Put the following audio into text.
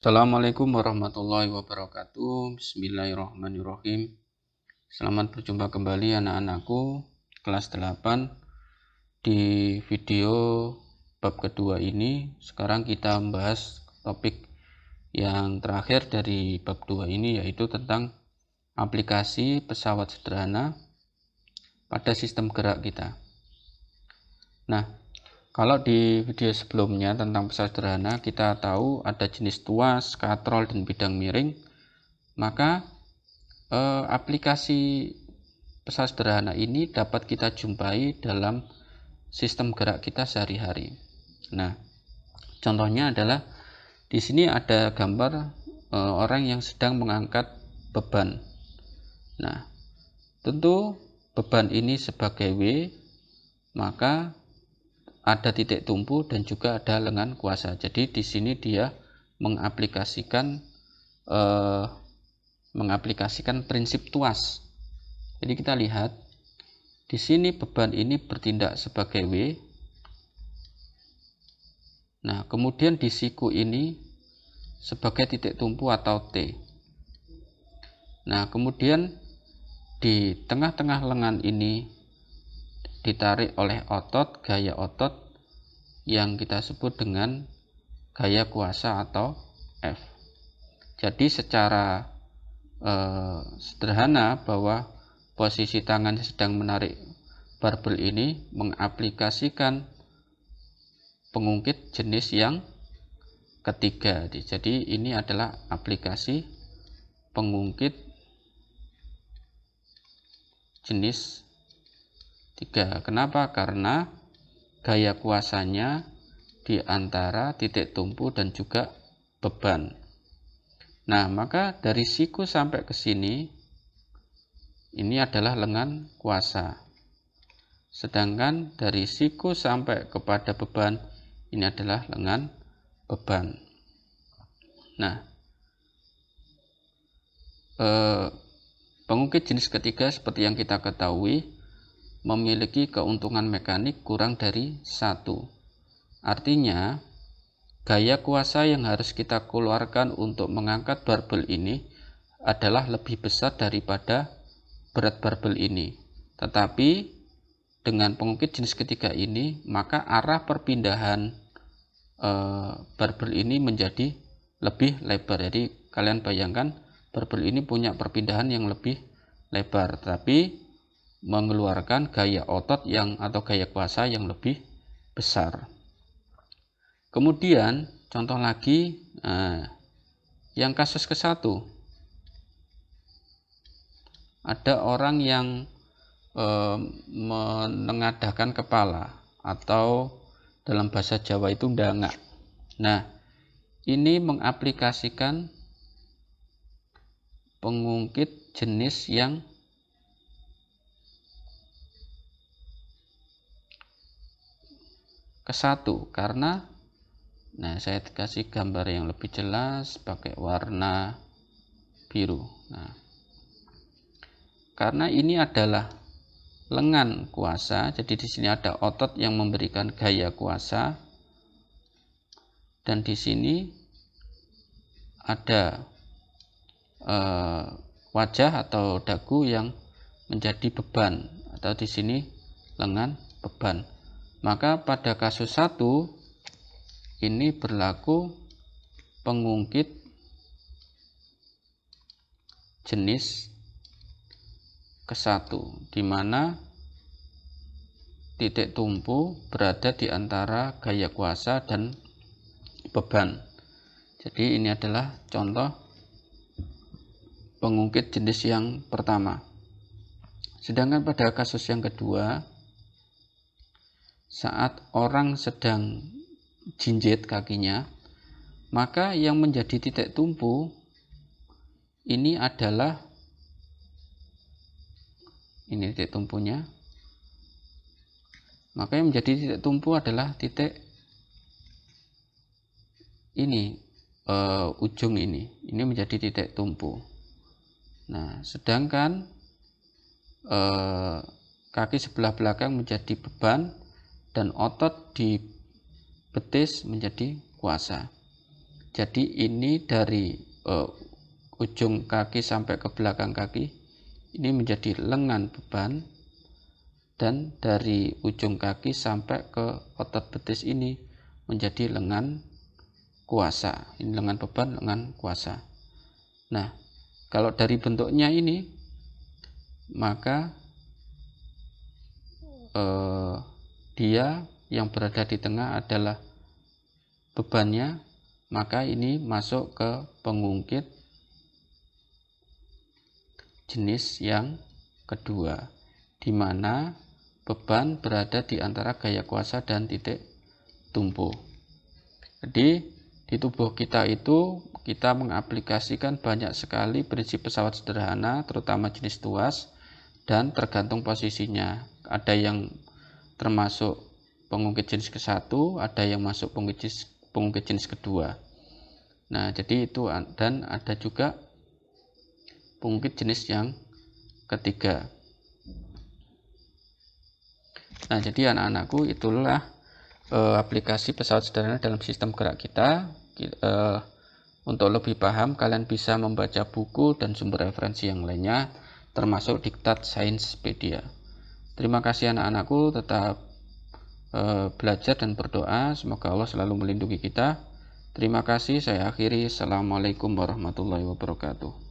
Assalamualaikum warahmatullahi wabarakatuh. Bismillahirrahmanirrahim. Selamat berjumpa kembali anak-anakku kelas 8. Di video bab kedua ini sekarang kita membahas topik yang terakhir dari bab 2 ini, yaitu tentang aplikasi pesawat sederhana pada sistem gerak kita. Nah, kalau di video sebelumnya tentang pesawat sederhana kita tahu ada jenis tuas, katrol, dan bidang miring. Maka aplikasi pesawat sederhana ini dapat kita jumpai dalam sistem gerak kita sehari-hari. Nah, contohnya adalah di sini ada gambar orang yang sedang mengangkat beban. Nah, tentu beban ini sebagai W, maka ada titik tumpu dan juga ada lengan kuasa. Jadi di sini dia mengaplikasikan prinsip tuas. Jadi kita lihat di sini beban ini bertindak sebagai W. Nah, kemudian di siku ini sebagai titik tumpu atau T. Nah, kemudian di tengah-tengah lengan ini ditarik oleh otot, gaya otot yang kita sebut dengan gaya kuasa atau F. Jadi secara sederhana bahwa posisi tangan sedang menarik barbel ini mengaplikasikan pengungkit jenis yang ketiga. Jadi ini adalah aplikasi pengungkit jenis 3. Kenapa? Karena gaya kuasanya di antara titik tumpu dan juga beban. Nah, maka dari siku sampai ke sini ini adalah lengan kuasa. Sedangkan dari siku sampai kepada beban ini adalah lengan beban. Nah, pengungkit jenis ketiga seperti yang kita ketahui memiliki keuntungan mekanik kurang dari 1. Artinya, gaya kuasa yang harus kita keluarkan untuk mengangkat barbel ini adalah lebih besar daripada berat barbel ini. Tetapi dengan pengungkit jenis ketiga ini, maka arah perpindahan barbel ini menjadi lebih lebar. Jadi kalian bayangkan barbel ini punya perpindahan yang lebih lebar, tapi mengeluarkan gaya otot atau gaya kuasa yang lebih besar. Kemudian contoh lagi, yang kasus ke-1, ada orang yang menengadahkan kepala atau dalam bahasa Jawa itu ndangak. Nah, ini mengaplikasikan pengungkit jenis yang ke-1 karena saya kasih gambar yang lebih jelas pakai warna biru. Nah, karena ini adalah lengan kuasa, jadi di sini ada otot yang memberikan gaya kuasa dan di sini ada wajah atau dagu yang menjadi beban, atau di sini lengan beban. Maka pada kasus 1 ini berlaku pengungkit jenis ke-1, di mana titik tumpu berada di antara gaya kuasa dan beban. Jadi ini adalah contoh pengungkit jenis yang pertama. Sedangkan pada kasus yang kedua, saat orang sedang jinjit kakinya, maka yang menjadi titik tumpu ini adalah ini titik tumpunya. Maka yang menjadi titik tumpu adalah titik ini, ujung ini menjadi titik tumpu. Nah, sedangkan kaki sebelah belakang menjadi beban dan otot di betis menjadi kuasa. Jadi ini dari ujung kaki sampai ke belakang kaki ini menjadi lengan beban, dan dari ujung kaki sampai ke otot betis ini menjadi lengan kuasa. Ini lengan beban, lengan kuasa. Nah, kalau dari bentuknya ini, maka dia yang berada di tengah adalah bebannya, maka ini masuk ke pengungkit jenis yang kedua, di mana beban berada di antara gaya kuasa dan titik tumpu. Jadi di tubuh kita itu kita mengaplikasikan banyak sekali prinsip pesawat sederhana, terutama jenis tuas, dan tergantung posisinya. Ada yang termasuk pengungkit jenis ke-1, ada yang masuk pengungkit jenis kedua. Nah, jadi itu, dan ada juga pengungkit jenis yang ketiga. Nah, jadi anak-anakku, itulah aplikasi pesawat sederhana dalam sistem gerak kita. Untuk lebih paham, kalian bisa membaca buku dan sumber referensi yang lainnya, termasuk diktat Sainspedia. Terima kasih anak-anakku, tetap belajar dan berdoa, semoga Allah selalu melindungi kita. Terima kasih, saya akhiri. Assalamualaikum warahmatullahi wabarakatuh.